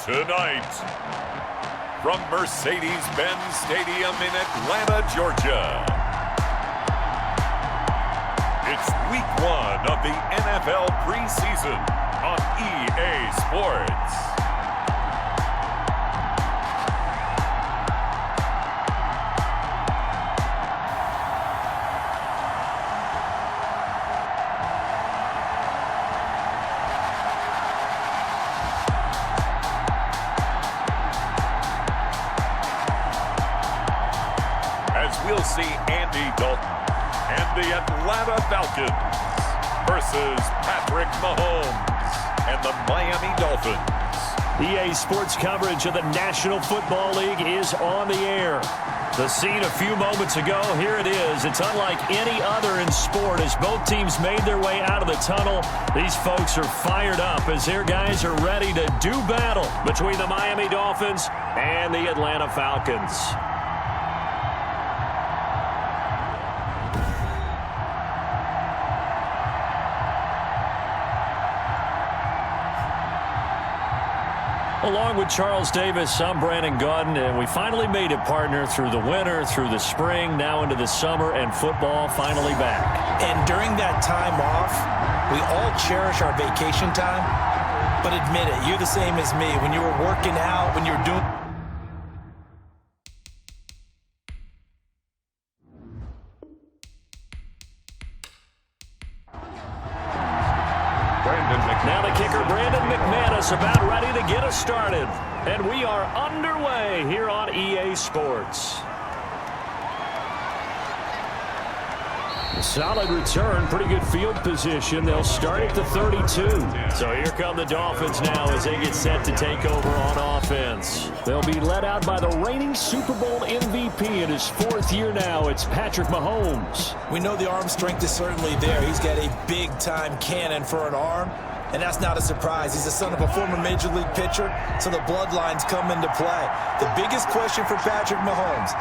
Tonight, from Mercedes-Benz Stadium in Atlanta, Georgia, it's Week 1 of the NFL preseason on EA Sports. We'll see Andy Dalton and the Atlanta Falcons versus Patrick Mahomes and the Miami Dolphins. EA Sports coverage of the National Football League is on the air. The scene a few moments ago, here it is. It's unlike any other in sport as both teams made their way out of the tunnel. These folks are fired up as their guys are ready to do battle between the Miami Dolphins and the Atlanta Falcons. Along with Charles Davis, I'm Brandon Gaudin, and we finally made it, partner, through the winter, through the spring, now into the summer, and football finally back. And during that time off, we all cherish our vacation time, but admit it, you're the same as me. When you were working out, when you were doing... Now the kicker, Brandon McManus, about ready to get us started. And we are underway here on EA Sports. Solid return, pretty good field position. They'll start at the 32. So here come the Dolphins now as they get set to take over on offense. They'll be led out by the reigning Super Bowl MVP in his 4th year now. It's Patrick Mahomes. We know the arm strength is certainly there. He's got a big-time cannon for an arm, and that's not a surprise. He's the son of a former Major League pitcher, so the bloodlines come into play. The biggest question for Patrick Mahomes,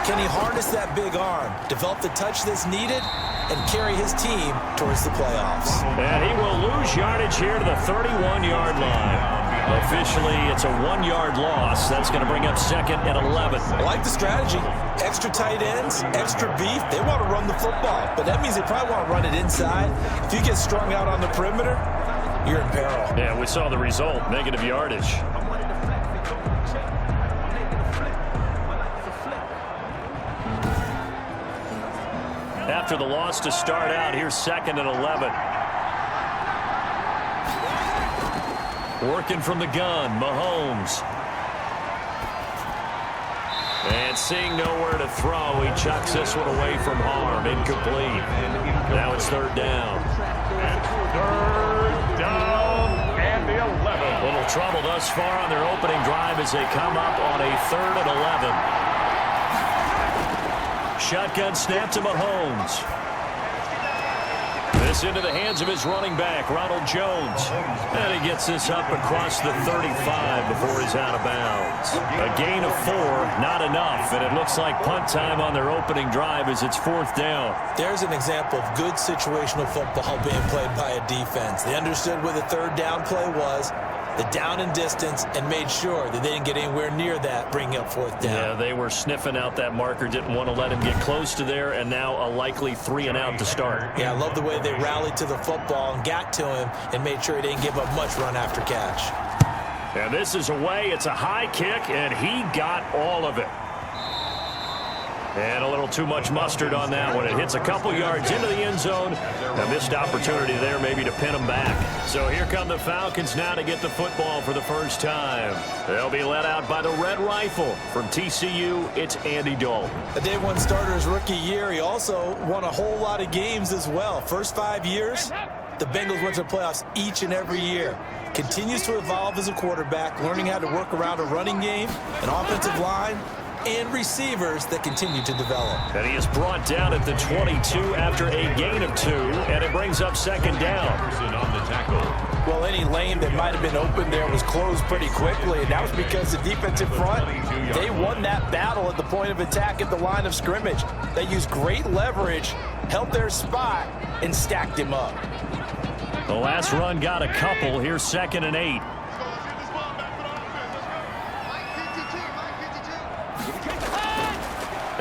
can he harness that big arm, develop the touch that's needed, and carry his team towards the playoffs? And he will lose yardage here to the 31-yard line. Officially, it's a 1-yard loss. That's going to bring up 2nd and 11. I like the strategy. Extra tight ends, extra beef. They want to run the football, but that means they probably want to run it inside. If you get strung out on the perimeter, you're in peril. Yeah, we saw the result, negative yardage. After the loss to start out, here's 2nd and 11. Working from the gun, Mahomes. And seeing nowhere to throw, he chucks this one away from harm. Incomplete. Now it's 3rd down. And 3rd down and the 11. Little trouble thus far on their opening drive as they come up on a 3rd and 11. Shotgun snap to Mahomes. This into the hands of his running back, Ronald Jones. And he gets this up across the 35 before he's out of bounds. A gain of 4, not enough, and it looks like punt time on their opening drive as it's 4th down. There's an example of good situational football being played by a defense. They understood where the 3rd down play was, the down and distance, and made sure that they didn't get anywhere near that, bringing up 4th down. Yeah, they were sniffing out that marker, didn't want to let him get close to there, and now a likely 3 and out to start. Yeah, I love the way they rallied to the football and got to him and made sure he didn't give up much run after catch. And this is away. It's a high kick, and he got all of it. And a little too much mustard on that one. It hits a couple yards into the end zone. A missed opportunity there maybe to pin him back. So here come the Falcons now to get the football for the first time. They'll be led out by the Red Rifle. From TCU, it's Andy Dalton. A day 1 starter his rookie year. He also won a whole lot of games as well. First 5 years, the Bengals went to the playoffs each and every year. Continues to evolve as a quarterback, learning how to work around a running game, an offensive line, and receivers that continue to develop. And he is brought down at the 22 after a gain of 2, and it brings up 2nd down. On the tackle. Well, any lane that might have been open there was closed pretty quickly, and that was because the defensive front, they won that battle at the point of attack at the line of scrimmage. They used great leverage, held their spot, and stacked him up. The last run got a couple. Here's 2nd and 8.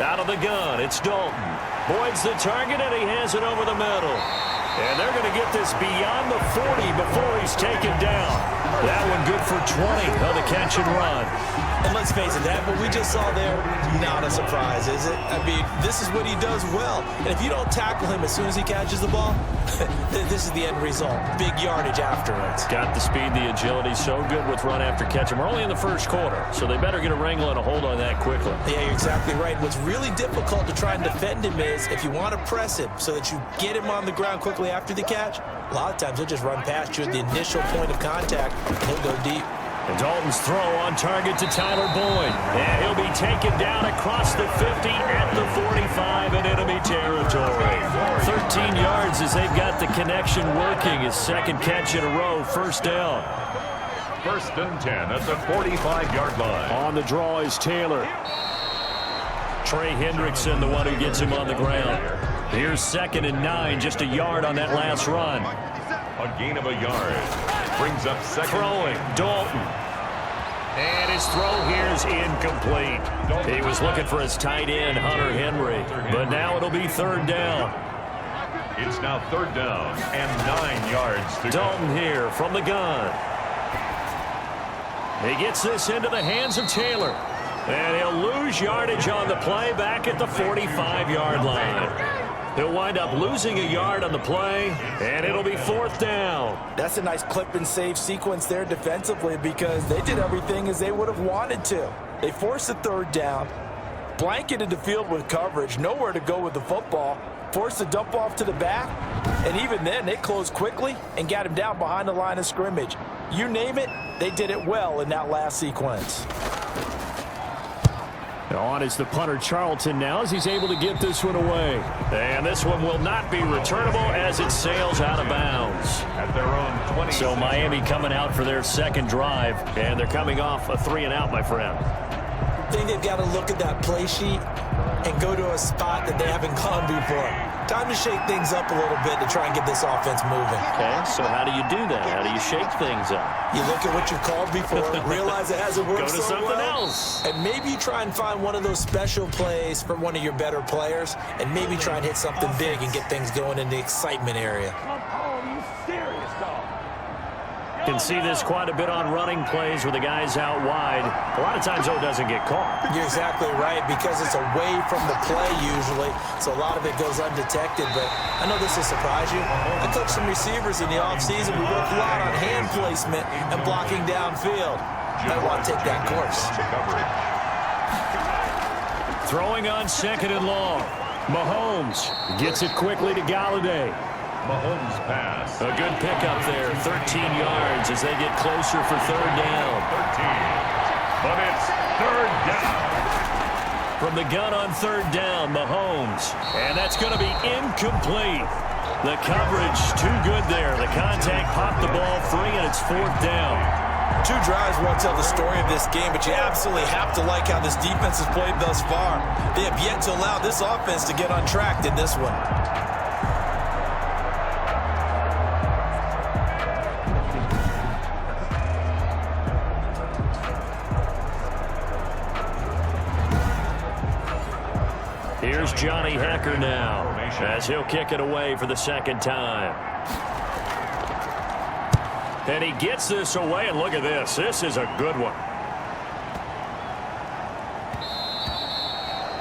Out of the gun, it's Dalton. Boyd's the target, and he has it over the middle. And they're going to get this beyond the 40 before he's taken down. That one good for 20 on the catch and run. And let's face it, that what we just saw there, not a surprise, is it? I mean, this is what he does well. And if you don't tackle him as soon as he catches the ball, this is the end result. Big yardage afterwards. Got the speed, the agility, so good with run after catch. And we're only in the first quarter, so they better get a wrangle and a hold on that quickly. Yeah, you're exactly right. What's really difficult to try and defend him is if you want to press him so that you get him on the ground quickly after the catch, a lot of times he'll just run past you at the initial point of contact, and he'll go deep. And Dalton's throw on target to Tyler Boyd. And he'll be taken down across the 50 at the 45 in enemy territory. 13 yards as they've got the connection working. His 2nd catch in a row, 1st down. 1st and 10 at the 45-yard line. On the draw is Taylor. Trey Hendrickson, the one who gets him on the ground. Here's 2nd and 9, just a yard on that last run. A gain of a yard. Brings up 2nd. Throwing, Dalton. And his throw here is incomplete. He was looking for his tight end, Hunter Henry. But now it'll be 3rd down. It's now 3rd down and 9 yards to Dalton here from the gun. He gets this into the hands of Taylor. And he'll lose yardage on the play back at the 45-yard line. He'll wind up losing a yard on the play, and it'll be 4th down. That's a nice clip and save sequence there defensively because they did everything as they would have wanted to. They forced a 3rd down, blanketed the field with coverage, nowhere to go with the football, forced the dump off to the back, and even then they closed quickly and got him down behind the line of scrimmage. You name it, they did it well in that last sequence. On is the punter Charlton now as he's able to get this one away. And this one will not be returnable as it sails out of bounds. At their own 20. So Miami coming out for their second drive, and they're coming off a 3-and-out, my friend. I think they've got to look at that play sheet and go to a spot that they haven't gone before. Time to shake things up a little bit to try and get this offense moving. Okay, so how do you do that? How do you shake things up? You look at what you've called before, realize it hasn't worked Go to so something well, else. and maybe try and find one of those special plays for one of your better players, and maybe try and hit something big and get things going in the excitement area. Can see this quite a bit on running plays with the guys out wide. A lot of times, though, it doesn't get caught. You're exactly right, because it's away from the play usually, so a lot of it goes undetected. But I know this will surprise you. I coached some receivers in the offseason. We worked a lot on hand placement and blocking downfield. Might want to take that course. Throwing on 2nd and long. Mahomes gets it quickly to Galladay. Mahomes pass. A good pickup there, 13 yards as they get closer for 3rd down. 13. But it's 3rd down. From the gun on 3rd down, Mahomes. And that's going to be incomplete. The coverage too good there. The contact popped the ball free, and it's 4th down. 2 drives won't tell the story of this game, but you absolutely have to like how this defense has played thus far. They have yet to allow this offense to get untracked in this one. Here's Johnny Hecker now as he'll kick it away for the 2nd time. And he gets this away, and look at this. This is a good one.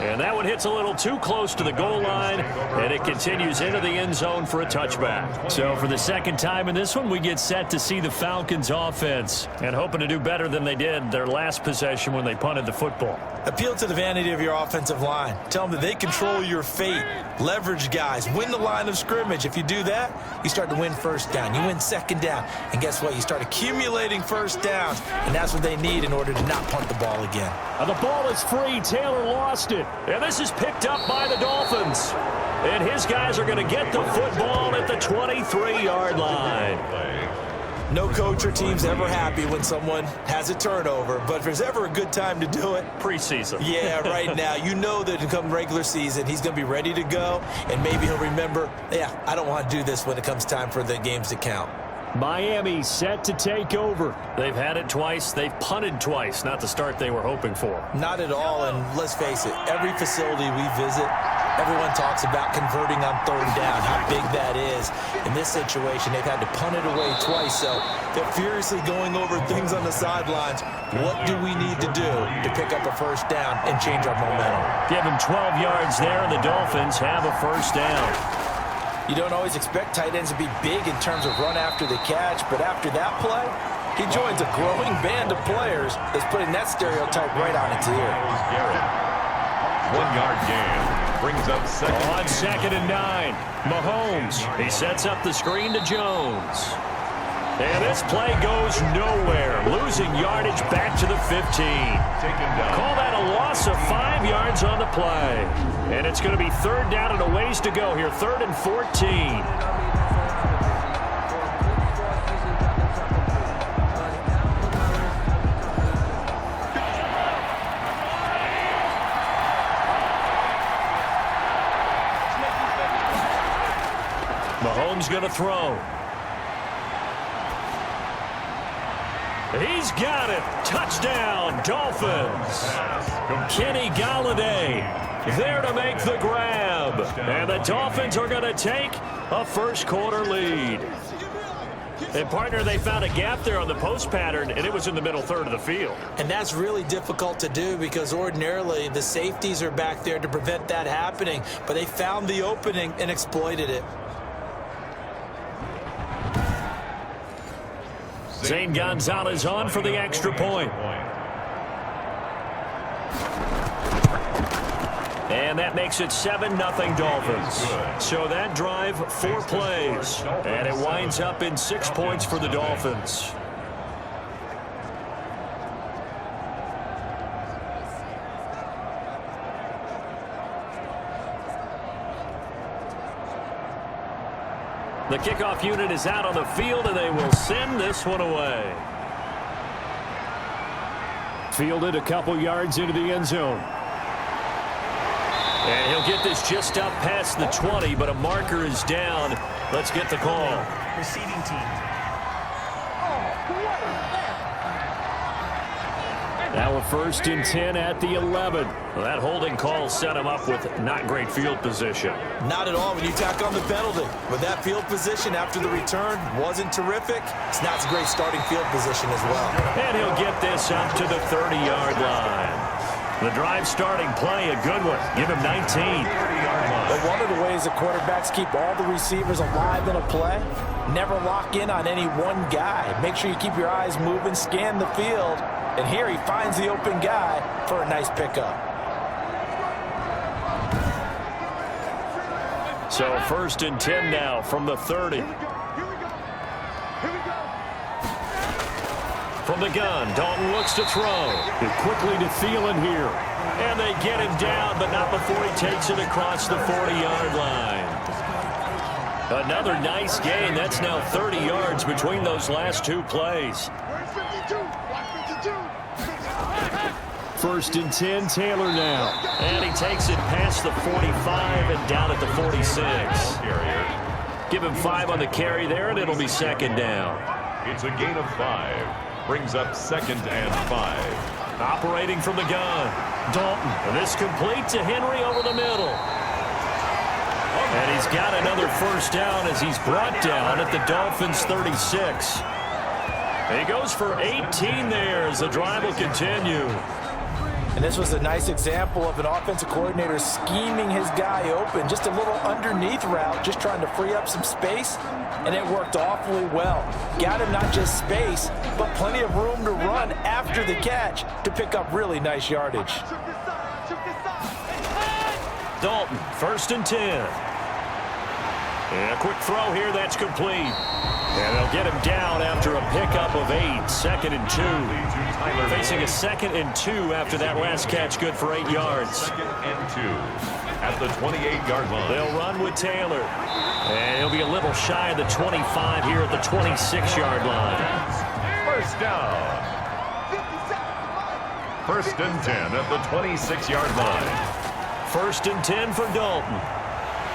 And that one hits a little too close to the goal line, and it continues into the end zone for a touchback. So for the 2nd time in this one, we get set to see the Falcons offense, and hoping to do better than they did their last possession when they punted the football. Appeal to the vanity of your offensive line. Tell them that they control your fate. Leverage guys. Win the line of scrimmage. If you do that, you start to win 1st down. You win 2nd down. And guess what? You start accumulating 1st downs. And that's what they need in order to not punt the ball again. And the ball is free. Taylor lost it. And this is picked up by the Dolphins. And his guys are going to get the football at the 23-yard line. No coach or team's ever happy when someone has a turnover, but if there's ever a good time to do it, Preseason. Yeah, right now. You know that come regular season, he's going to be ready to go, and maybe he'll remember, yeah, I don't want to do this when it comes time for the games to count. Miami set to take over. They've had it twice. They've punted twice. Not the start they were hoping for. Not at all, and let's face it, every facility we visit, everyone talks about converting on 3rd down, how big that is. In this situation, they've had to punt it away twice, so they're furiously going over things on the sidelines. What do we need to do to pick up a 1st down and change our momentum? Give them 12 yards there, and the Dolphins have a 1st down. You don't always expect tight ends to be big in terms of run after the catch, but after that play, he joins a growing band of players that's putting that stereotype right on its ear. 1-yard gain brings up 2nd. On 2nd and 9, Mahomes. He sets up the screen to Jones. And this play goes nowhere. Losing yardage back to the 15. Call that a loss of 5 yards on the play. And it's going to be 3rd down and a ways to go here. 3rd and 14. Mahomes going to throw. He's got it. Touchdown, Dolphins. Kenny Galladay there to make the grab. And the Dolphins are going to take a 1st quarter lead. And, partner, they found a gap there on the post pattern, and it was in the middle third of the field. And that's really difficult to do because ordinarily the safeties are back there to prevent that happening. But they found the opening and exploited it. Zane Gonzalez on for the extra point. And that makes it 7-0 Dolphins. So that drive, 4 plays. And it winds up in 6 points for the Dolphins. The kickoff unit is out on the field, and they will send this one away. Fielded a couple yards into the end zone. And he'll get this just up past the 20, but a marker is down. Let's get the call. Receiving team. Now a 1st and 10 at the 11. Well, that holding call set him up with not great field position. Not at all when you tack on the penalty. With that field position after the return wasn't terrific. It's not a great starting field position as well. And he'll get this up to the 30-yard line. The drive starting play, a good one. Give him 19. But one of the ways the quarterbacks keep all the receivers alive in a play, never lock in on any one guy. Make sure you keep your eyes moving, scan the field. And here he finds the open guy for a nice pickup. So 1st and 10 now from the 30. From the gun, Dalton looks to throw. Quickly to Thielen here. And they get him down, but not before he takes it across the 40-yard line. Another nice gain. That's now 30 yards between those last 2 plays. 1st and 10, Taylor now. And he takes it past the 45 and down at the 46. Give him 5 on the carry there, and it'll be 2nd down. It's a gain of 5. Brings up 2nd and 5. Operating from the gun. Dalton. And this complete to Henry over the middle. And he's got another 1st down as he's brought down at the Dolphins' 36. He goes for 18 there as the drive will continue. And this was a nice example of an offensive coordinator scheming his guy open. Just a little underneath route, just trying to free up some space, and it worked awfully well. Got him not just space, but plenty of room to run after the catch to pick up really nice yardage. Dalton, 1st and 10. And a quick throw here, that's complete. And they'll get him down after a pickup of 8, 2nd and 2. Facing a 2nd and 2 after that last catch, good for 8 yards. 2nd and 2 at the 28-yard line. They'll run with Taylor. And he'll be a little shy of the 25 here at the 26-yard line. 1st down. 1st and 10 at the 26-yard line. 1st and 10 for Dalton.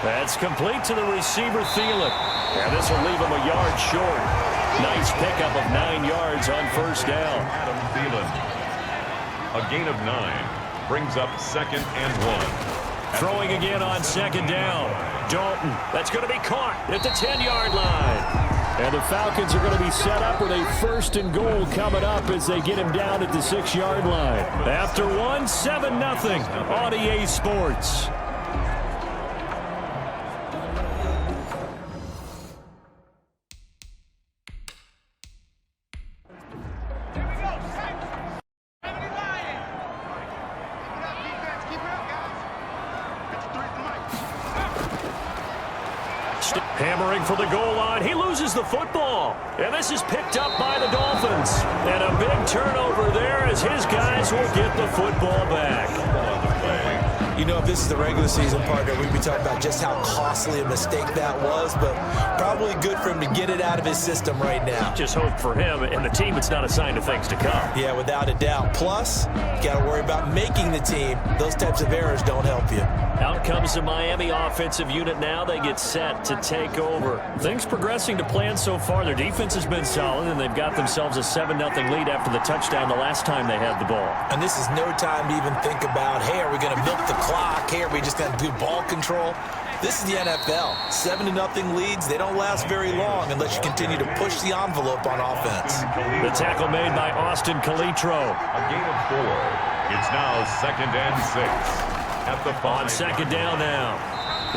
That's complete to the receiver, Thielen. And this will leave him a yard short. Nice pickup of 9 yards on 1st down. Adam Thielen. A gain of 9. Brings up 2nd and 1. Throwing again on 2nd down. Dalton. That's going to be caught at the 10-yard line. And the Falcons are going to be set up with a 1st and goal coming up as they get him down at the 6-yard line. After 7-0 on EA Sports. Hammering for the goal line. He loses the football. And this is picked up by the Dolphins. And a big turnover there as his guys will get the football back. You know, if this is the regular season, partner, we'd be talking about just how costly a mistake that was, but probably good for him to get it out of his system right now. Just hope for him and the team it's not a sign of things to come. Yeah, without a doubt. Plus, you got to worry about making the team. Those types of errors don't help you. Out comes the Miami offensive unit now. They get set to take over. Things progressing to plan so far. Their defense has been solid, and they've got themselves a 7-0 lead after the touchdown the last time they had the ball. And this is no time to even think about, hey, are we going to milk the clock? Hey, are we just going to do ball control? This is the NFL. 7-0 leads, they don't last very long unless you continue to push the envelope on offense. The tackle made by Austin Calitro. A gain of 4. It's now 2nd and 6. At the 5. On 2nd down now,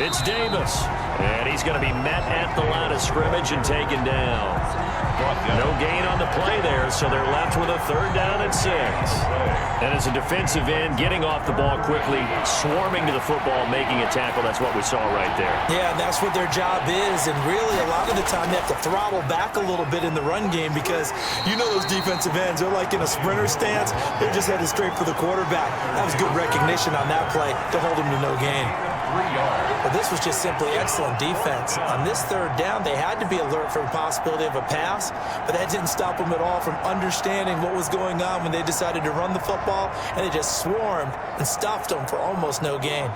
it's Davis. And he's going to be met at the line of scrimmage and taken down. No gain on the play there, so they're left with a 3rd down and 6. And as a defensive end, getting off the ball quickly, swarming to the football, making a tackle, that's what we saw right there. Yeah, and that's what their job is. And really, a lot of the time, they have to throttle back a little bit in the run game because you know those defensive ends, they're like in a sprinter stance. They're just headed straight for the quarterback. That was good recognition on that play to hold him to no gain. 3 yards. But this was just simply excellent defense. On this 3rd down, they had to be alert for the possibility of a pass, but that didn't stop them at all from understanding what was going on when they decided to run the football, and they just swarmed and stuffed them for almost no gain.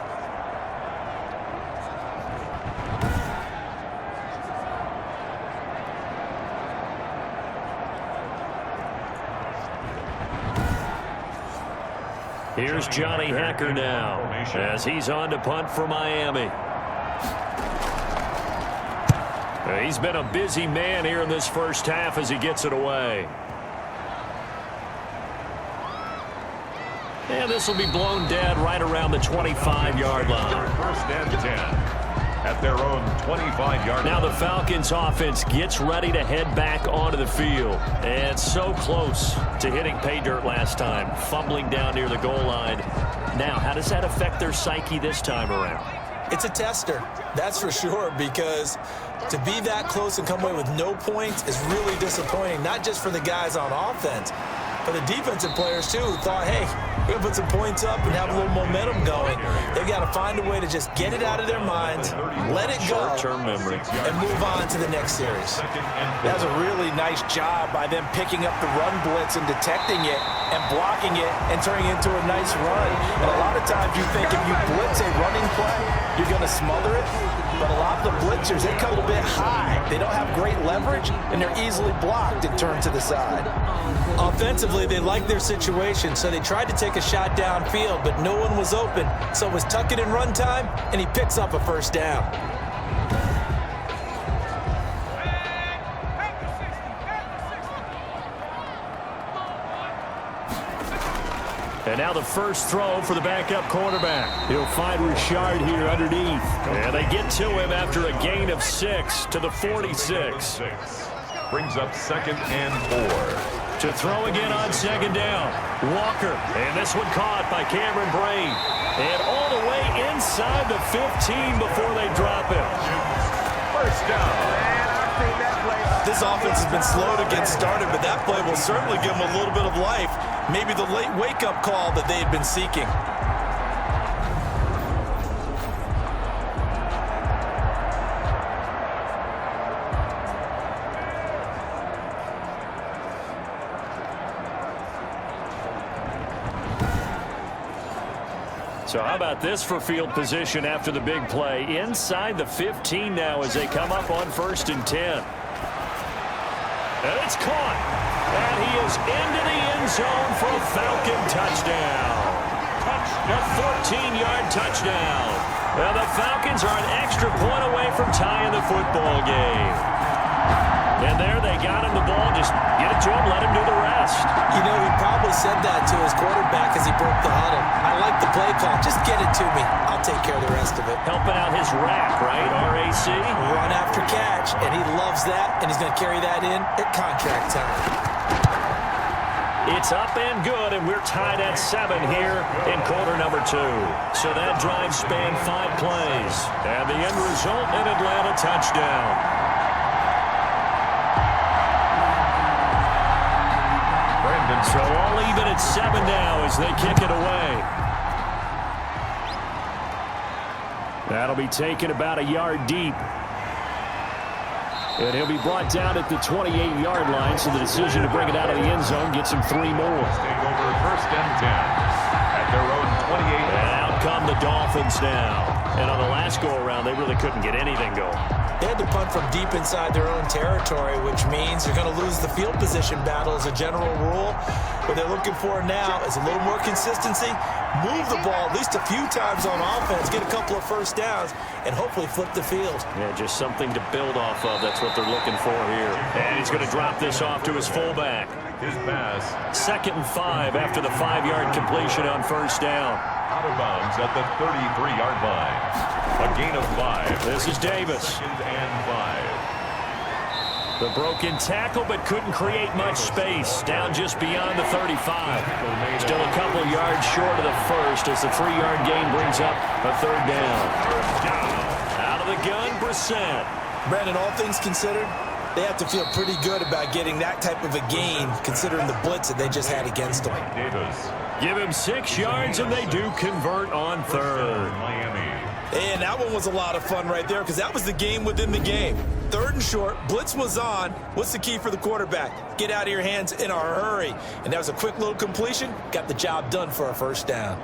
Here's Johnny Hacker now as he's on to punt for Miami. He's been a busy man here in this first half as he gets it away. And this will be blown dead right around the 25-yard line. 1st and 10. At their own 25-yard line. Now the Falcons offense gets ready to head back onto the field. And so close to hitting pay dirt last time, fumbling down near the goal line. Now, how does that affect their psyche this time around? It's a tester, that's for sure, because to be that close and come away with no points is really disappointing, not just for the guys on offense, but the defensive players, too, who thought, hey, we're going to put some points up and have a little momentum going. They've got to find a way to just get it out of their minds, let it go, short-term memory, and move on to the next series. That was a really nice job by them picking up the run blitz and detecting it and blocking it and turning it into a nice run. And a lot of times you think if you blitz a running play, you're going to smother it. But a lot of the blitzers, they come a little bit high. They don't have great leverage, and they're easily blocked and turned to the side. Offensively, they liked their situation, so they tried to take a shot downfield, but no one was open. So it was tuck it in run time, and he picks up a 1st down. And now the first throw for the backup quarterback. He'll find Richard here underneath. And they get to him after a gain of 6 to the 46. Brings up 2nd and 4. To throw again on 2nd down. Walker. And this one caught by Cameron Brain. And all the way inside the 15 before they drop him. 1st down. This offense has been slow to get started, but that play will certainly give them a little bit of life. Maybe the late wake-up call that they had been seeking. So how about this for field position after the big play? Inside the 15 now as they come up on 1st and 10. And it's caught. And he is into the end zone for a Falcon touchdown. A 14-yard touchdown. Well, the Falcons are an extra point away from tying the football game. And there they got him the ball. Just get it to him, let him do the rest. You know, he probably said that to his quarterback as he broke the huddle. I like the play call. Just get it to me. I'll take care of the rest of it. Helping out his rack, right? RAC. Run after catch, and he loves that, and he's going to carry that in at contract time. It's up and good, and we're tied at 7 here in quarter number 2. So that drive spanned 5 plays. And the end result, an Atlanta touchdown. So all even at 7 now as they kick it away. That'll be taken about a yard deep. And he'll be brought down at the 28-yard line, so the decision to bring it out of the end zone gets him 3 more. Take over 1st and 10 at their own 28. And out come the Dolphins now. And on the last go-around, they really couldn't get anything going. They had to punt from deep inside their own territory, which means you're going to lose the field position battle as a general rule. What they're looking for now is a little more consistency, move the ball at least a few times on offense, get a couple of first downs, and hopefully flip the field. Yeah, just something to build off of. That's what they're looking for here. And he's going to drop this off to his fullback. His pass. 2nd and 5 after the 5-yard completion on first down. Out of bounds at the 33-yard line. A gain of 5. This is Davis. 2nd and 5. The broken tackle, but couldn't create much space. Down just beyond the 35. Still a couple yards short of the first as the 3-yard gain brings up a 3rd down. Out of the gun, Brissett. Brandon, all things considered, they have to feel pretty good about getting that type of a gain considering the blitz that they just had against them. Davis. Give him 6 yards, and they do convert on 3rd. Miami. And that one was a lot of fun right there because that was the game within the game. 3rd and short, blitz was on. What's the key for the quarterback? Get out of your hands in a hurry. And that was a quick little completion. Got the job done for a first down.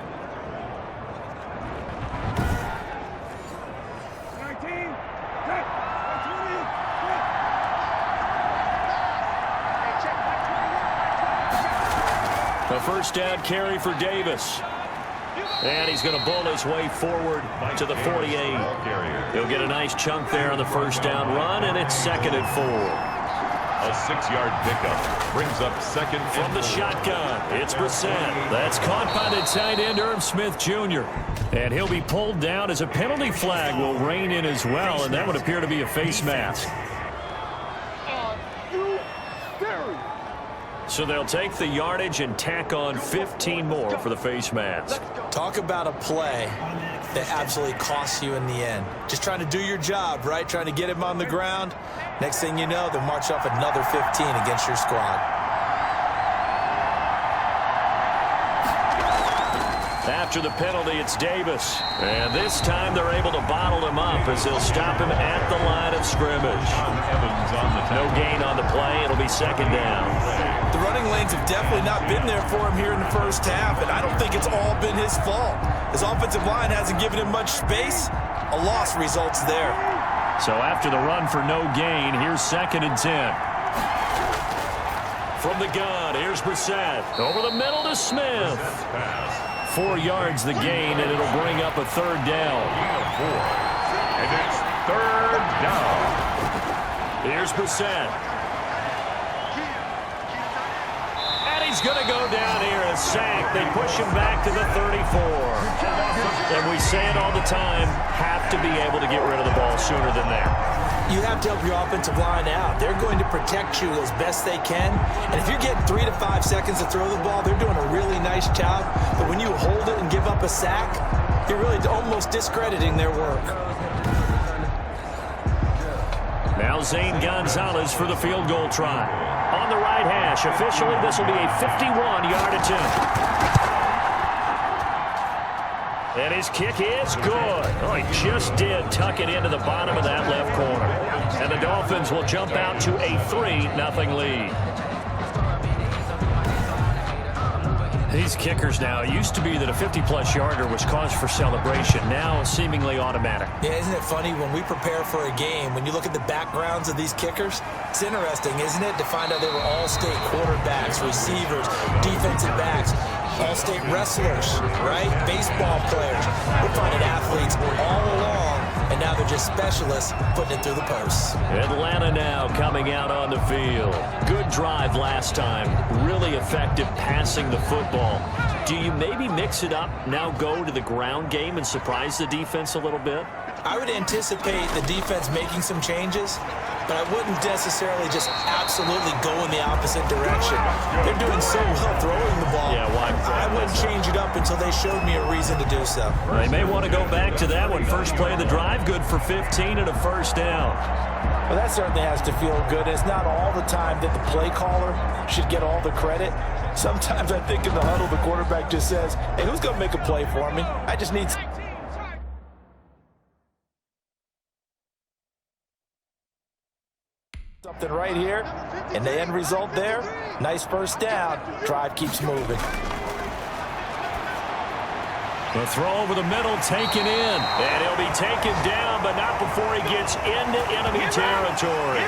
A first down carry for Davis. And he's going to bull his way forward to the 48. He'll get a nice chunk there on the first down run, and it's 2nd and 4. A 6-yard pickup brings up 2nd From the shotgun, it's Brissett. That's caught by the tight end, Irv Smith Jr. And he'll be pulled down as a penalty flag will rein in as well, and that would appear to be a face mask. So they'll take the yardage and tack on 15 more for the face mask. Talk about a play that absolutely costs you in the end. Just trying to do your job, right? Trying to get him on the ground. Next thing you know, they'll march off another 15 against your squad. After the penalty, it's Davis. And this time they're able to bottle him up as they'll stop him at the line of scrimmage. No gain on the play. It'll be 2nd down. The running lanes have definitely not been there for him here in the first half, and I don't think it's all been his fault. His offensive line hasn't given him much space. A loss results there. So after the run for no gain, here's 2nd and 10. From the gun, here's Brissett. Over the middle to Smith. 4 yards the gain, and it'll bring up a 3rd down. And it's 3rd down. Here's Brissett. And he's going to go down here, a sack. They push him back to the 34. And we say it all the time, have to be able to get rid of the ball sooner than that. You have to help your offensive line out. They're going to protect you as best they can. And if you're getting 3 to 5 seconds to throw the ball, they're doing a really nice job. But when you hold it and give up a sack, you're really almost discrediting their work. Now Zane Gonzalez for the field goal try. On the right hash, officially this will be a 51-yard attempt. And his kick is good. Oh, he just did tuck it into the bottom of that left corner. And the Dolphins will jump out to a 3-0 lead. These kickers now, it used to be that a 50-plus yarder was cause for celebration. Now seemingly automatic. Yeah, isn't it funny when we prepare for a game, when you look at the backgrounds of these kickers, it's interesting, isn't it, to find out they were all-state quarterbacks, receivers, defensive backs, all-state wrestlers, right? Baseball players. We're finding athletes all along, and now they're just specialists putting it through the posts. Atlanta now coming out on the field. Good drive last time. Really effective passing the football. Do you maybe mix it up, now go to the ground game and surprise the defense a little bit? I would anticipate the defense making some changes, but I wouldn't necessarily just absolutely go in the opposite direction. They're doing so well throwing the ball. Yeah, why? I wouldn't change it up until they showed me a reason to do so. They may want to go back to that one. First play of the drive, good for 15 and a first down. Well, that certainly has to feel good. It's not all the time that the play caller should get all the credit. Sometimes I think in the huddle, the quarterback just says, hey, who's going to make a play for me? I just need something right here, and the end result there, nice first down. Drive keeps moving. The throw over the middle taken in. And he'll be taken down, but not before he gets into enemy territory.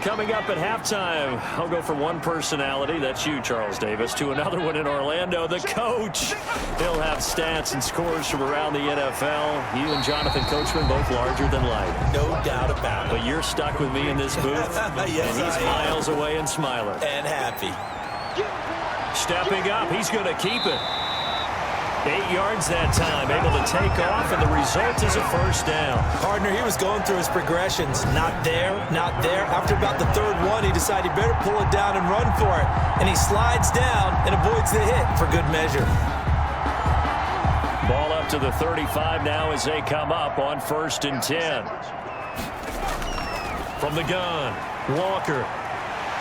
Coming up at halftime, I'll go from one personality, that's you, Charles Davis, to another one in Orlando, the coach. He'll have stats and scores from around the NFL. You and Jonathan Coachman, both larger than life. No doubt about it. But you're stuck with me in this booth, Yes, and he's miles away and smiling. And happy. Stepping up, he's going to keep it. 8 yards that time, able to take off, and the result is a first down. Partner, he was going through his progressions. Not there, not there. After about the third one, he decided he better pull it down and run for it. And he slides down and avoids the hit for good measure. Ball up to the 35 now as they come up on 1st and 10. From the gun, Walker.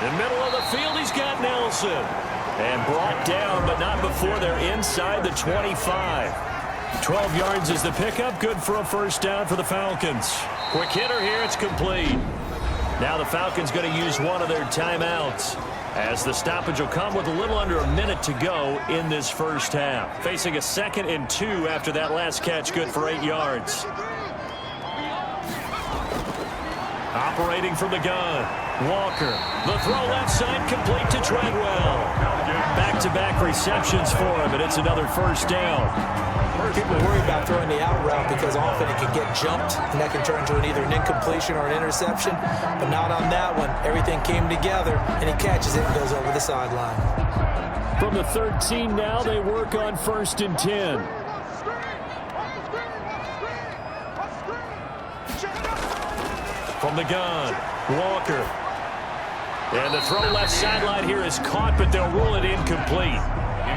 In the middle of the field, he's got Nelson. And brought down, but not before they're inside the 25. 12 yards is the pickup. Good for a first down for the Falcons. Quick hitter here. It's complete. Now the Falcons going to use one of their timeouts, as the stoppage will come with a little under a minute to go in this first half. Facing a 2nd and 2 after that last catch. Good for 8 yards. Operating from the gun, Walker. The throw left side complete to Treadwell. Back-to-back receptions for him, and it's another first down. People worry about throwing the out route because often it can get jumped, and that can turn into either an incompletion or an interception. But not on that one. Everything came together, and he catches it and goes over the sideline. From the 13 now, they work on 1st and 10. From the gun, Walker. And the throw left sideline here is caught, but they'll rule it incomplete.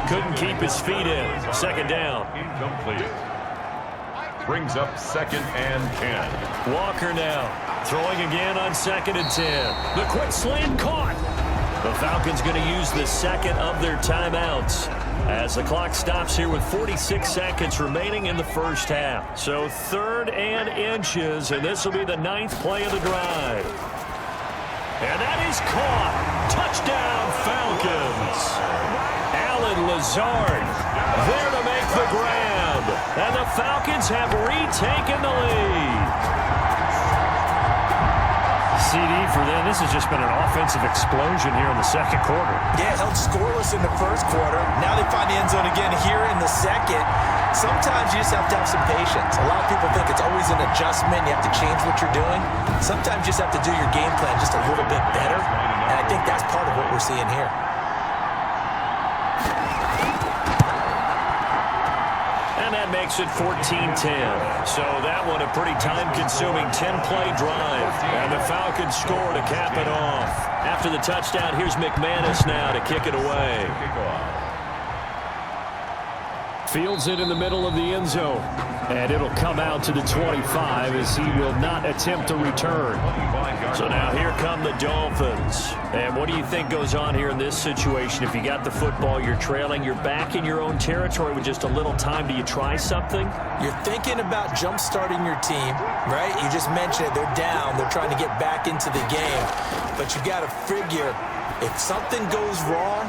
Couldn't keep his feet in. 2nd down. Incomplete. Brings up 2nd and 10. Walker now throwing again on 2nd and 10. The quick slant caught. The Falcons going to use the 2nd of their timeouts as the clock stops here with 46 seconds remaining in the first half. So 3rd and inches, and this will be the 9th play of the drive. And that is caught. Touchdown, Falcons. Alan Lazard there to make the grab. And the Falcons have retaken the lead. CD for them. This has just been an offensive explosion here in the 2nd quarter. Yeah, held scoreless in the 1st quarter. Now they find the end zone again here in the 2nd. Sometimes you just have to have some patience. A lot of people think it's always an adjustment. You have to change what you're doing. Sometimes you just have to do your game plan just a little bit better. And I think that's part of what we're seeing here. And that makes it 14-10. So that one a pretty time-consuming 10-play drive. And the Falcons score to cap it off. After the touchdown, here's McManus now to kick it away. Fields it in the middle of the end zone. And it'll come out to the 25 as he will not attempt to return. So now here come the Dolphins. And what do you think goes on here in this situation? If you got the football, you're trailing, you're back in your own territory with just a little time. Do you try something? You're thinking about jump-starting your team, right? You just mentioned it. They're down. They're trying to get back into the game. But you got to figure, if something goes wrong,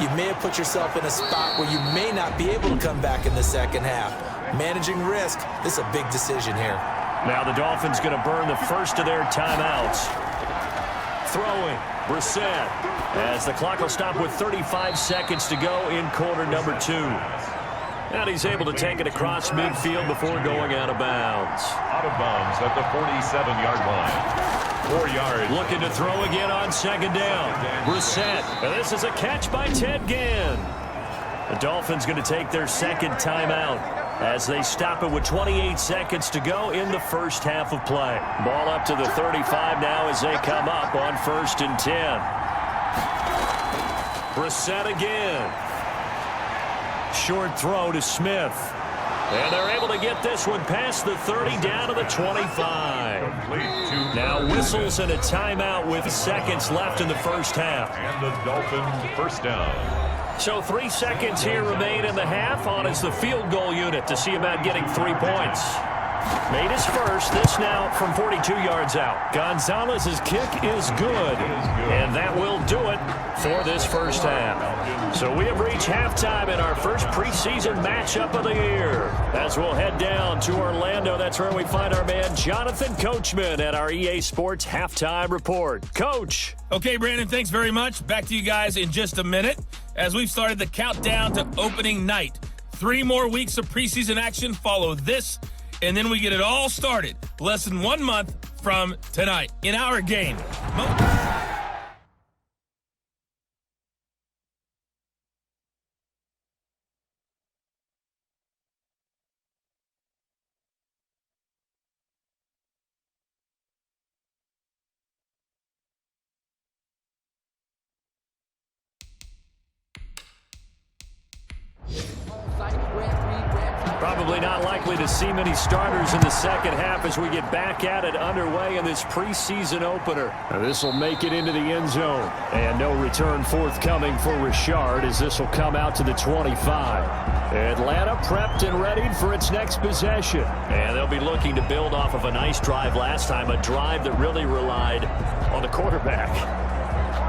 you may have put yourself in a spot where you may not be able to come back in the 2nd half. Managing risk, this is a big decision here. Now the Dolphins going to burn the first of their timeouts. Throwing, Brissett, as the clock will stop with 35 seconds to go in quarter number 2. And he's able to take it across midfield before going out of bounds. Out of bounds at the 47-yard line. 4 yards. Looking to throw again on 2nd down. Brissett, and this is a catch by Ted Ginn. The Dolphins going to take their 2nd timeout as they stop it with 28 seconds to go in the first half of play. Ball up to the 35 now as they come up on 1st and 10. Brissett again. Short throw to Smith. And they're able to get this one past the 30 down to the 25. Now whistles and a timeout with seconds left in the first half. And the Dolphins first down. So 3 seconds here remain in the half. On is the field goal unit to see about getting 3 points. Made his first. This now from 42 yards out. Gonzalez's kick is good. And that will do it for this first half. So we have reached halftime in our first preseason matchup of the year. As we'll head down to Orlando, that's where we find our man Jonathan Coachman at our EA Sports Halftime Report. Coach. Okay, Brandon, thanks very much. Back to you guys in just a minute as we've started the countdown to opening night. 3 more weeks of preseason action follow this, and then we get it all started less than 1 month from tonight in our game. Probably not likely to see many starters in the second half as we get back at it underway in this preseason opener. This will make it into the end zone. And no return forthcoming for Richard as this will come out to the 25. Atlanta prepped and ready for its next possession. And they'll be looking to build off of a nice drive last time, a drive that really relied on the quarterback.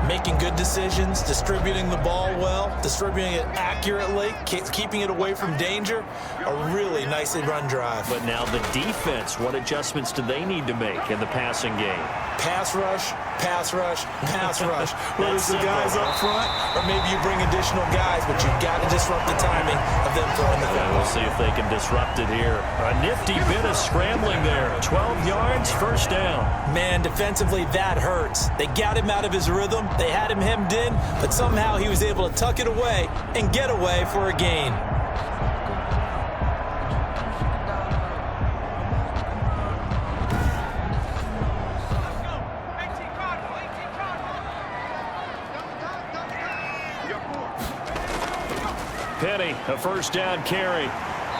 Making good decisions, distributing the ball well, distributing it accurately, keeping it away from danger. A really nicely run drive. But now the defense, what adjustments do they need to make in the passing game? Pass rush, pass rush, pass rush. Whether it's the guys up front or maybe you bring additional guys, but you've got to disrupt the timing of them throwing the football. We'll see if they can disrupt it here. A nifty bit of scrambling there. 12 yards, first down. Man, defensively, that hurts. They got him out of his rhythm. They had him hemmed in, but somehow he was able to tuck it away and get away for a gain. Penny, a first down carry.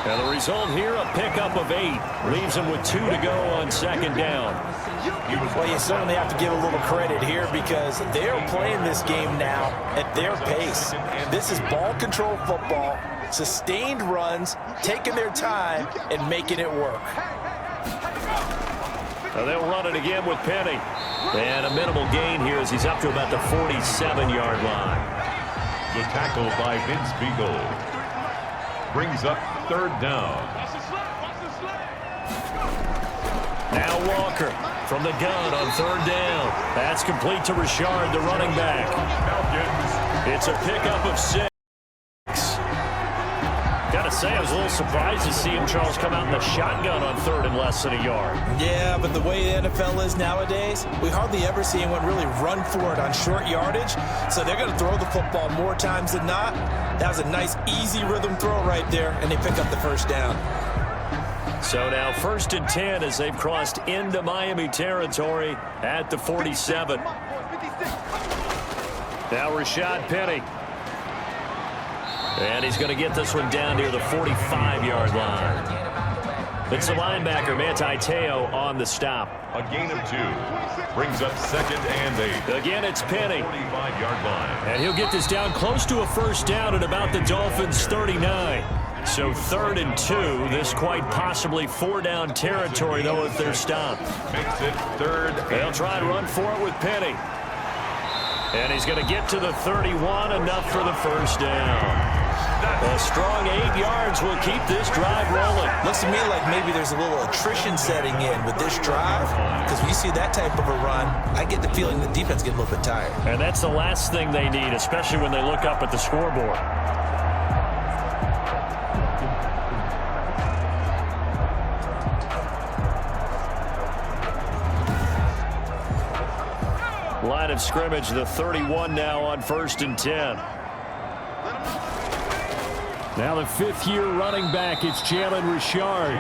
And the result here, a pickup of 8. Leaves him with 2 to go on second down. Well, you certainly have to give a little credit here because they're playing this game now at their pace. This is ball control football, sustained runs, taking their time, and making it work. They'll run it again with Penny. And a minimal gain here as he's up to about the 47-yard line. The tackle by Vince Beagle brings up third down. Now Walker from the gun on third down. That's complete to Richard, the running back. It's a pickup of 6. Gotta say, I was a little surprised to see him, Charles, come out in the shotgun on third and less than a yard. Yeah, but the way the NFL is nowadays, we hardly ever see anyone really run for it on short yardage. So they're going to throw the football more times than not. That was a nice, easy rhythm throw right there, and they pick up the first down. So now 1st and 10 as they've crossed into Miami territory at the 47. Now Rashad Penny. And he's going to get this one down near the 45-yard line. It's the linebacker, Manti Te'o, on the stop. A gain of 2. Brings up 2nd and 8. Again, it's Penny. 45-yard line. And he'll get this down close to a first down at about the Dolphins' 39. So 3rd and 2. This quite possibly 4-down territory, though, if they're stopped. Makes it 3rd. They'll try and run for it with Penny. And he's going to get to the 31, enough for the first down. A strong 8 yards will keep this drive rolling. Looks to me like maybe there's a little attrition setting in with this drive, because when you see that type of a run, I get the feeling the defense gets a little bit tired. And that's the last thing they need, especially when they look up at the scoreboard. Line of scrimmage, the 31 now on 1st and 10. Now the 5th-year running back, it's Jalen Richard.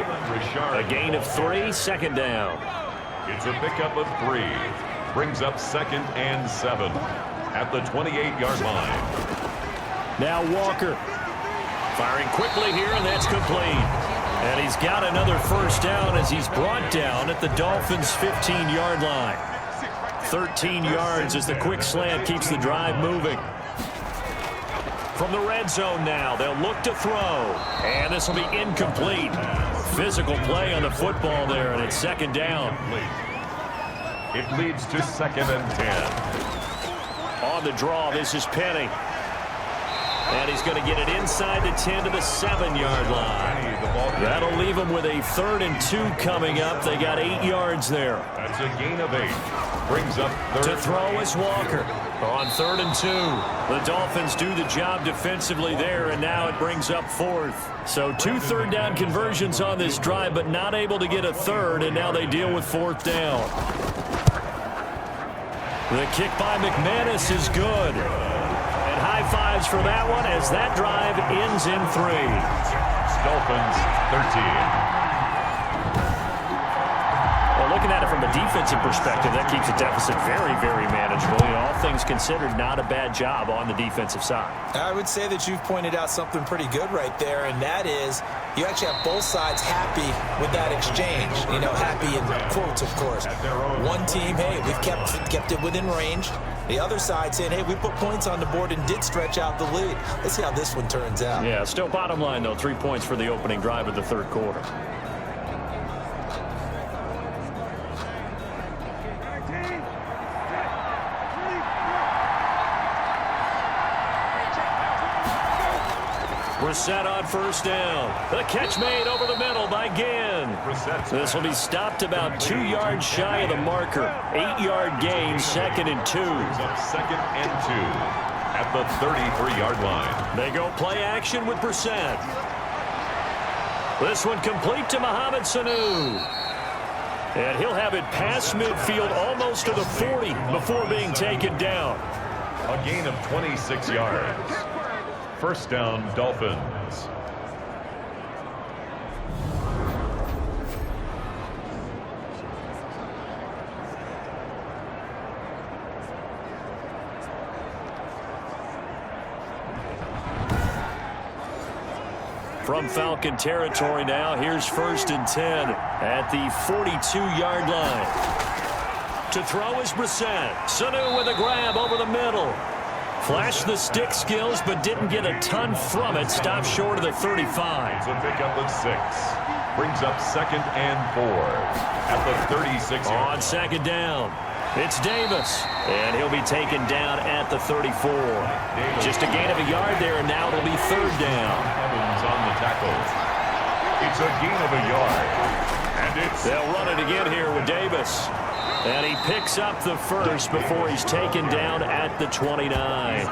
A gain of 3, 2nd down. It's a pickup of 3. Brings up 2nd and 7 at the 28-yard line. Now Walker firing quickly here, and that's complete. And he's got another first down as he's brought down at the Dolphins' 15-yard line. 13 yards as the quick slant keeps the drive moving. From the red zone now, they'll look to throw. And this will be incomplete. physical play on the football there, and it's second down. It leads to 2nd and 10. On the draw, this is Penny. And he's going to get it inside the 10 to the 7-yard line. That'll leave them with a 3rd and 2 coming up. They got 8 yards there. That's a gain of 8. Brings up 3rd. To throw is Walker. On 3rd and 2. The Dolphins do the job defensively there, and now it brings up 4th. So 2 third-down conversions on this drive, but not able to get a 3rd, and now they deal with 4th down. The kick by McManus is good. And high fives for that one as that drive ends in 3. Dolphins 13. Well, looking at it from a defensive perspective, that keeps the deficit very, very manageable. You know, all things considered, not a bad job on the defensive side. I would say that you've pointed out something pretty good right there, and that is you actually have both sides happy with that exchange. You know, happy in quotes, of course. One team, hey, we've kept it within range. The other side saying, hey, we put points on the board and did stretch out the lead. Let's see how this one turns out. Yeah, still bottom line, though, 3 points for the opening drive of the 3rd quarter. Brissett on 1st down. The catch made over the middle by Ginn. This will be stopped about 2 yards shy of the marker. 8-yard gain, 2nd and 2. 2nd and 2 at the 33-yard line. They go play action with Brissett. This one complete to Mohamed Sanu. And he'll have it past midfield almost to the 40 before being taken down. A gain of 26 yards. 1st down, Dolphins. From Falcon territory now, here's 1st and 10 at the 42-yard line. To throw is Brissett. Sanu with a grab over the middle. Flashed the stick skills, but didn't get a ton from it. Stopped short of the 35. It's a pickup of 6. Brings up 2nd and 4 at the 36. On 2nd down, it's Davis. And he'll be taken down at the 34. Just a gain of a yard there, and now it'll be 3rd down. Evans on the tackle. It's a gain of a yard. And they'll run it again here with Davis. And he picks up the 1st before he's taken down at the 29.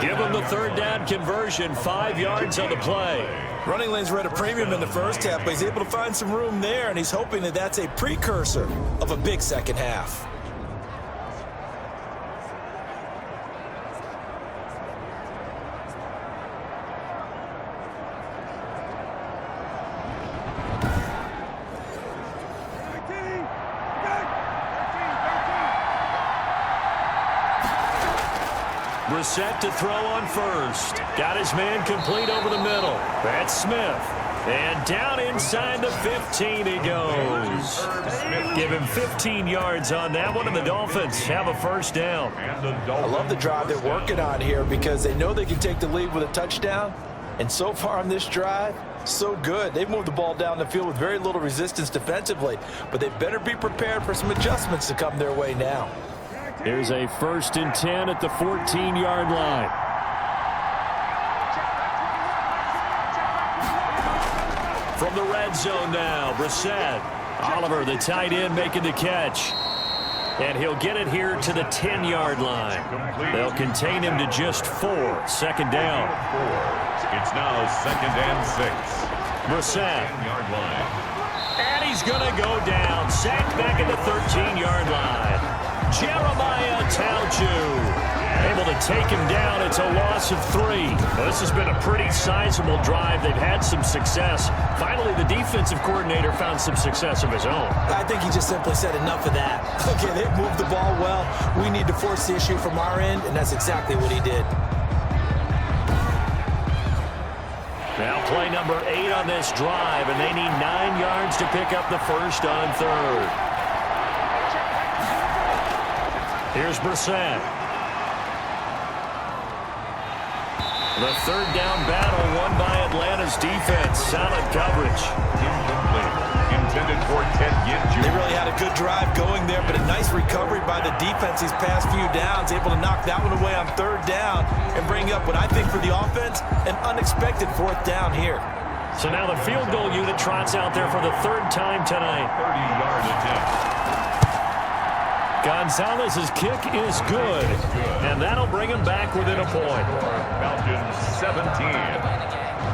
Give him the 3rd down conversion, 5 yards on the play. Running lanes were at a premium in the first half, but he's able to find some room there, and he's hoping that that's a precursor of a big second half. Set to throw on 1st. Got his man complete over the middle. That's Smith. And down inside the 15 he goes. Give him 15 yards on that one, and the Dolphins have a 1st down. I love the drive they're working on here because they know they can take the lead with a touchdown. And so far on this drive, so good. They've moved the ball down the field with very little resistance defensively, but they better be prepared for some adjustments to come their way now. Here's a 1st and 10 at the 14-yard line. From the red zone now, Brissett. Oliver, the tight end, making the catch. And he'll get it here to the 10-yard line. They'll contain him to just 4. 2nd down. It's now 2nd and 6. Brissett. 10-yard line. And he's going to go down. Sacked back at the 13-yard line. Jeremiah Tauchu able to take him down. It's a loss of 3. Well, this has been a pretty sizable drive. They've had some success. Finally, the defensive coordinator found some success of his own. I think he just simply said enough of that. Okay, they've moved the ball well. We need to force the issue from our end, and that's exactly what he did. Now play number 8 on this drive, and they need 9 yards to pick up the 1st on 3rd. Here's Brissett. The third down battle won by Atlanta's defense. Solid coverage. Incomplete. Intended for Ted Ginn Jr. They really had a good drive going there, but a nice recovery by the defense these past few downs, able to knock that one away on third down and bring up what I think for the offense, an unexpected fourth down here. So now the field goal unit trots out there for the third time tonight. 30-yard attempt. Gonzalez's kick is good, and that'll bring him back within a point. Falcons 17,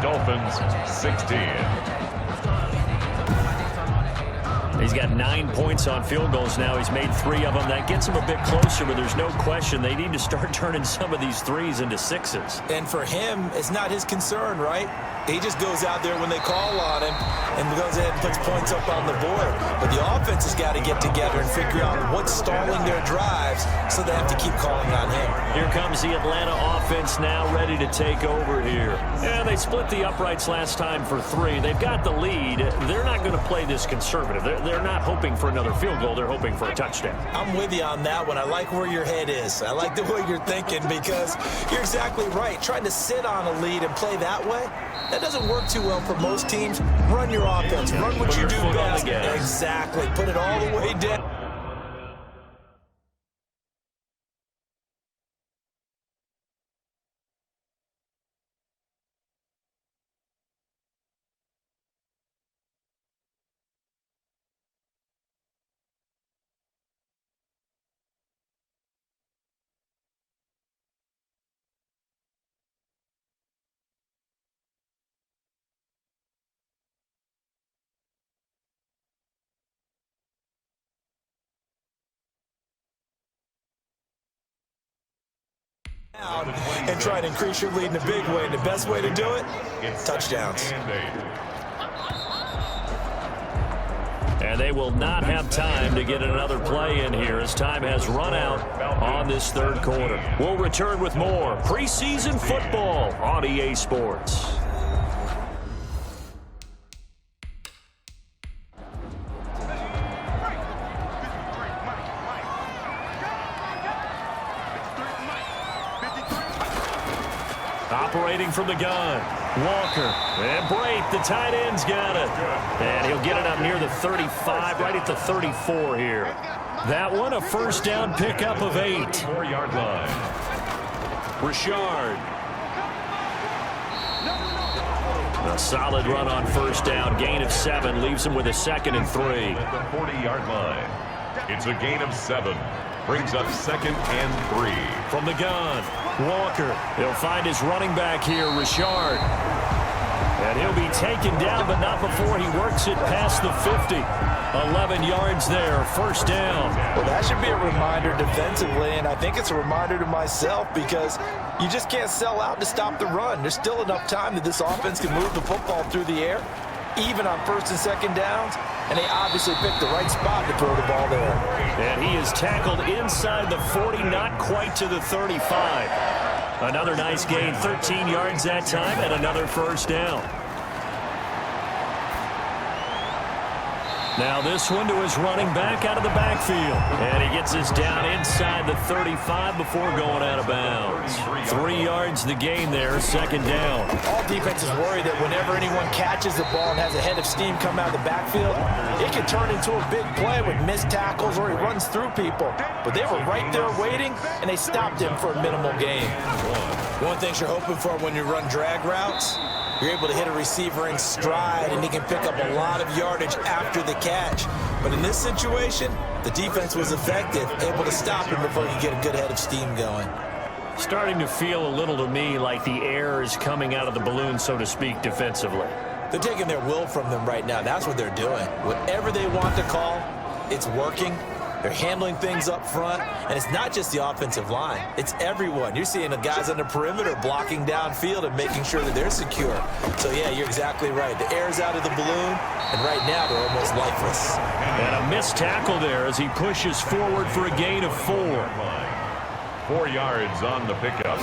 Dolphins 16. He's got 9 points on field goals now. He's made 3 of them. That gets him a bit closer, but there's no question they need to start turning some of these 3s into 6s. And for him, it's not his concern, right? He just goes out there when they call on him and goes ahead and puts points up on the board. But the offense has got to get together and figure out what's stalling their drives, so they have to keep calling on him. Here comes the Atlanta offense now ready to take over here. Yeah, they split the uprights last time for 3. They've got the lead. They're not going to play this conservative. They're not hoping for another field goal. They're hoping for a touchdown. I'm with you on that one. I like where your head is. I like the way you're thinking, because you're exactly right. Trying to sit on a lead and play that way, that doesn't work too well for most teams. Run your offense. Run what you do best. Exactly. Put it all the way down. And try to increase your lead in a big way. And the best way to do it, touchdowns. And they will not have time to get another play in here as time has run out on this third quarter. We'll return with more preseason football on EA Sports. Operating from the gun, Walker, and Brate, the tight end's got it. And he'll get it up near the 35, right at the 34 here. That one, a first down pickup of 8. 4-yard line. Richard. A solid run on first down, gain of 7, leaves him with a 2nd and 3. At the 40-yard line. It's a gain of 7. Brings up 2nd and 3. From the gun, Walker. He'll find his running back here, Richard. And he'll be taken down, but not before he works it past the 50. 11 yards there, first down. Well, that should be a reminder defensively, and I think it's a reminder to myself, because you just can't sell out to stop the run. There's still enough time that this offense can move the football through the air, even on first and second downs, and they obviously picked the right spot to throw the ball there. And he is tackled inside the 40, not quite to the 35. Another nice gain, 13 yards that time, and another first down. Now this one to his running back out of the backfield. And he gets this down inside the 35 before going out of bounds. 3 yards the gain there, second down. All defenses worry that whenever anyone catches the ball and has a head of steam come out of the backfield, it can turn into a big play with missed tackles or he runs through people. But they were right there waiting, and they stopped him for a minimal gain. One thing you're hoping for when you run drag routes, you're able to hit a receiver in stride, and he can pick up a lot of yardage after the catch. But in this situation, the defense was effective, able to stop him before he could get a good head of steam going. Starting to feel a little to me like the air is coming out of the balloon, so to speak, defensively. They're taking their will from them right now. That's what they're doing. Whatever they want to call, it's working. They're handling things up front, and it's not just the offensive line. It's everyone. You're seeing the guys on the perimeter blocking downfield and making sure that they're secure. So, yeah, you're exactly right. The air's out of the balloon, and right now they're almost lifeless. And a missed tackle there as he pushes forward for a gain of 4. 4 yards on the pickup.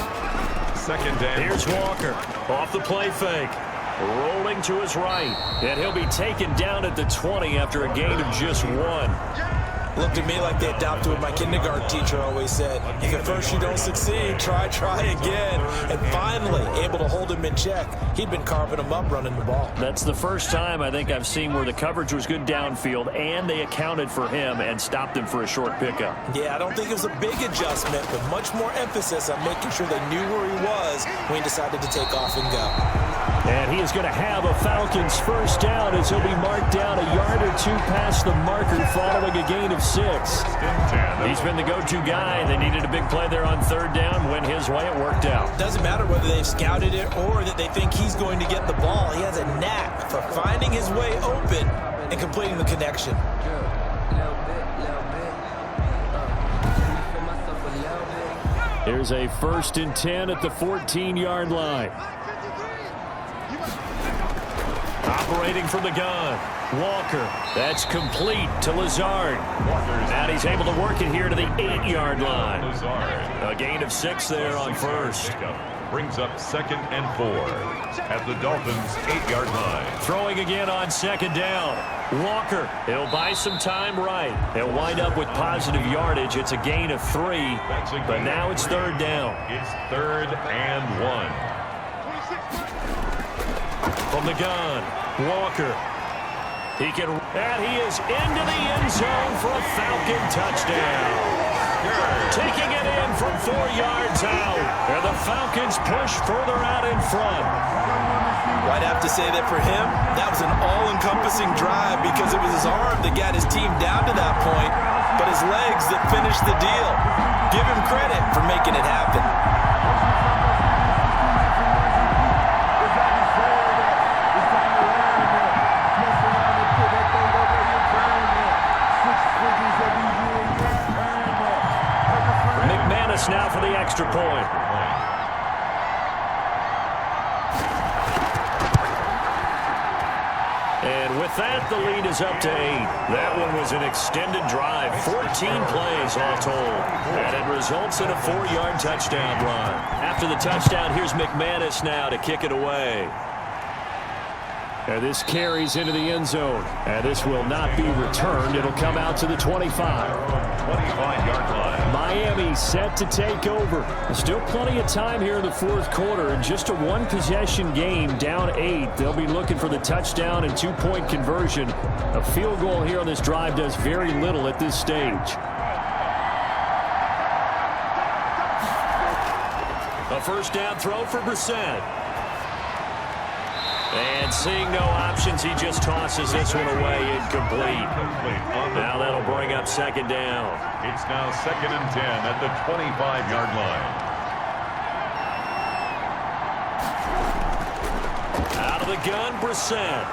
Second down. Here's Walker off the play fake. Rolling to his right. And he'll be taken down at the 20 after a gain of just 1. Looked at me like they adopted what my kindergarten teacher always said. If at first you don't succeed, try again. And finally, able to hold him in check. He'd been carving him up running the ball. That's the first time I think I've seen where the coverage was good downfield and they accounted for him and stopped him for a short pickup. Yeah, I don't think it was a big adjustment, but much more emphasis on making sure they knew where he was when he decided to take off and go. And he is going to have a Falcons first down as he'll be marked down a yard or two past the marker following a gain of 6. He's been the go-to guy. They needed a big play there on third down. Went his way. It worked out. Doesn't matter whether they've scouted it or that they think he's going to get the ball. He has a knack for finding his way open and completing the connection. Here's a 1st and 10 at the 14-yard line. Operating from the gun. Walker. That's complete to Lazard. And he's able to work it here to the 8-yard line. A gain of 6 there on first. Brings up 2nd and 4 at the Dolphins' 8-yard line. Throwing again on 2nd down. Walker. He'll buy some time right. He'll wind up with positive yardage. It's a gain of 3. But now it's 3rd down. It's 3rd and 1. From the gun. Walker. And he is into the end zone for a Falcon touchdown. Taking it in from 4 yards out. And the Falcons push further out in front. I'd have to say that for him, that was an all-encompassing drive because it was his arm that got his team down to that point, but his legs that finished the deal. Give him credit for making it happen. Now for the extra point. And with that, the lead is up to 8. That one was an extended drive, 14 plays all told. And it results in a 4-yard touchdown run. After the touchdown, here's McManus now to kick it away. And this carries into the end zone. And this will not be returned. It'll come out to the 25. 25-yard line. Miami set to take over. There's still plenty of time here in the 4th quarter. And just a one-possession game, down 8. They'll be looking for the touchdown and 2-point conversion. A field goal here on this drive does very little at this stage. A first down throw for Brissett. And seeing no options, he just tosses this one away, incomplete. Now that'll bring up 2nd down. It's now 2nd and 10 at the 25-yard line. Out of the gun, Brissett.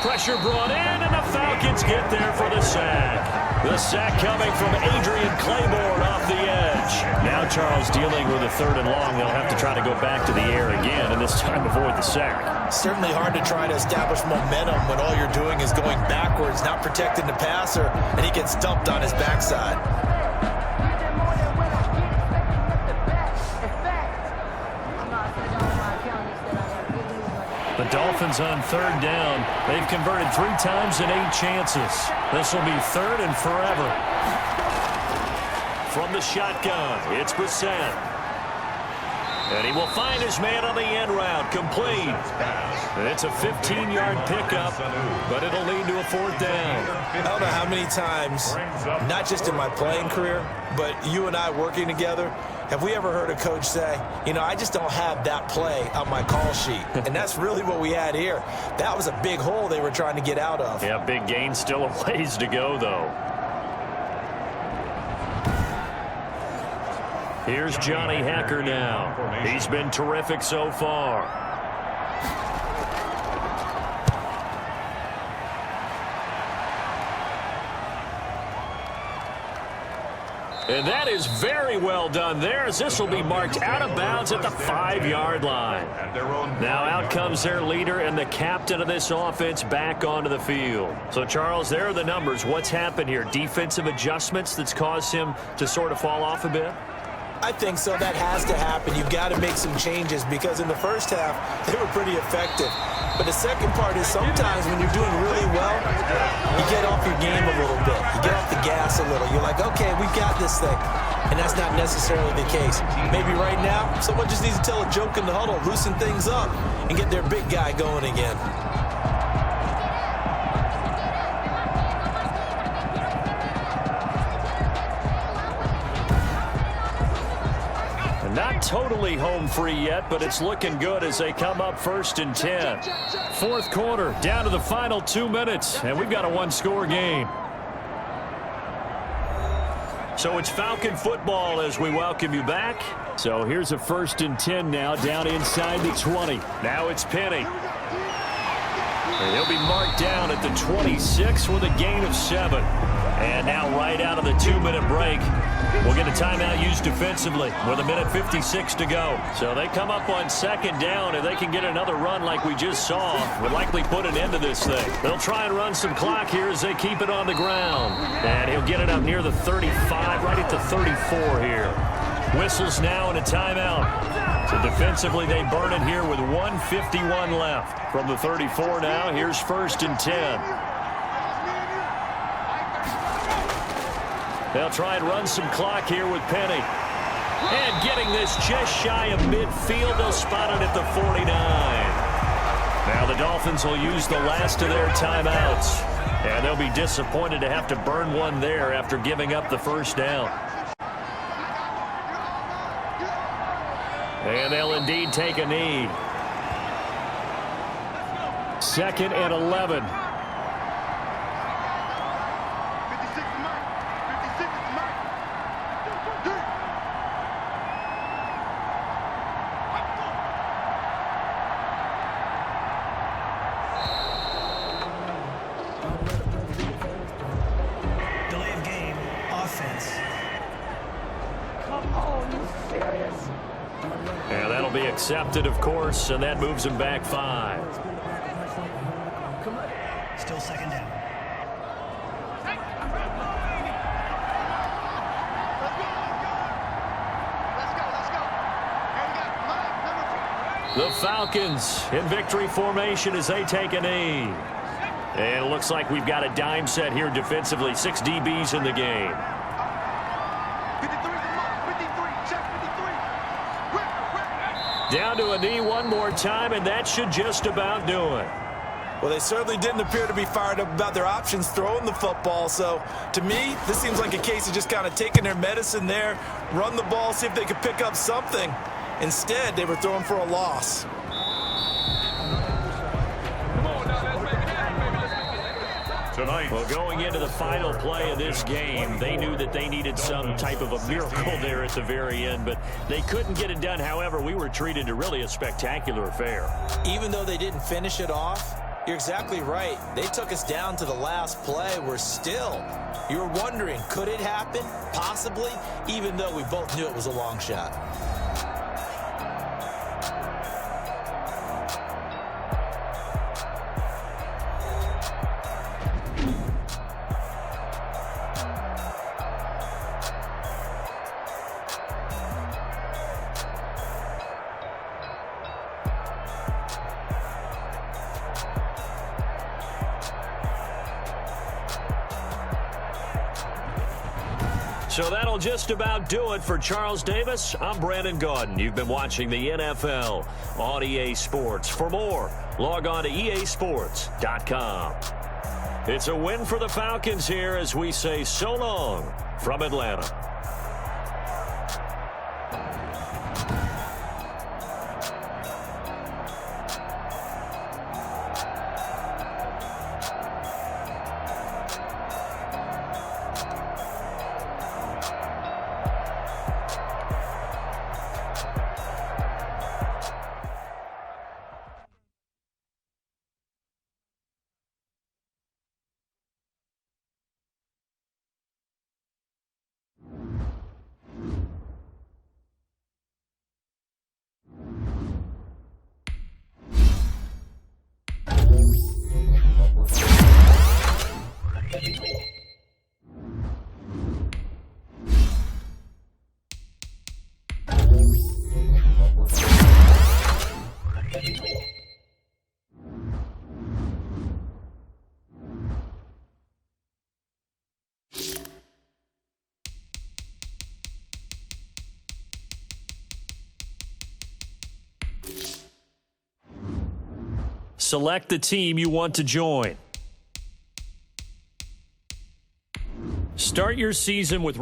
Pressure brought in, and the Falcons get there for the sack. The sack coming from Adrian Claiborne off the edge. Now Charles dealing with a 3rd and long. They'll have to try to go back to the air again, and this time avoid the sack. Certainly hard to try to establish momentum when all you're doing is going backwards, not protecting the passer, and he gets dumped on his backside. The Dolphins on 3rd down. They've converted 3 times in 8 chances. This will be 3rd and forever. From the shotgun, it's Brissett. And he will find his man on the end route, complete. It's a 15-yard pickup, but it'll lead to a 4th down. I don't know how many times, not just in my playing career, but you and I working together, have we ever heard a coach say, you know, I just don't have that play on my call sheet. And that's really what we had here. That was a big hole they were trying to get out of. Yeah, big gain, still a ways to go, though. Here's Johnny Hekker now. He's been terrific so far. And that is very well done there, as this will be marked out of bounds at the 5-yard line. Now out comes their leader and the captain of this offense back onto the field. So, Charles, there are the numbers. What's happened here? Defensive adjustments that's caused him to sort of fall off a bit? I think so. That has to happen. You've got to make some changes because in the first half, they were pretty effective. But the second part is sometimes when you're doing really well, you get off your game a little bit. You get off the gas a little. You're like, okay, we've got this thing. And that's not necessarily the case. Maybe right now, someone just needs to tell a joke in the huddle, loosen things up, and get their big guy going again. Not totally home free yet, but it's looking good as they come up 1st and 10. Fourth quarter, down to the final 2 minutes, and we've got a one-score game. So it's Falcon football as we welcome you back. So here's a 1st and 10 now, down inside the 20. Now it's Penny. And he'll be marked down at the 26 with a gain of 7. And now right out of the 2-minute break, we'll get a timeout used defensively with 1:56 to go. So they come up on 2nd down. If they can get another run like we just saw, would likely put an end to this thing. They'll try and run some clock here as they keep it on the ground. And he'll get it up near the 35, right at the 34 here. Whistles now and a timeout. So defensively, they burn it here with 1:51 left. From the 34 now, here's 1st and 10. They'll try and run some clock here with Penny. And getting this just shy of midfield, they'll spot it at the 49. Now the Dolphins will use the last of their timeouts. And they'll be disappointed to have to burn one there after giving up the 1st down. And they'll indeed take a knee. 2nd and 11. And that'll be accepted, of course, and that moves him back 5. Still 2nd down. The Falcons in victory formation as they take a knee. And it looks like we've got a dime set here defensively. 6 DBs in the game. Down to a knee one more time, and that should just about do it. Well, they certainly didn't appear to be fired up about their options throwing the football. So, to me, this seems like a case of just kind of taking their medicine there, run the ball, see if they could pick up something. Instead, they were throwing for a loss. Tonight. Well, going into the final play of this game, they knew that they needed some type of a miracle there at the very end, but they couldn't get it done. However, we were treated to really a spectacular affair. Even though they didn't finish it off, you're exactly right. They took us down to the last play. We're still, you were wondering, could it happen? Possibly, even though we both knew it was a long shot. So that'll just about do it for Charles Davis. I'm Brandon Gaudin. You've been watching the NFL on EA Sports. For more, log on to easports.com. It's a win for the Falcons here as we say so long from Atlanta. Select the team you want to join. Start your season with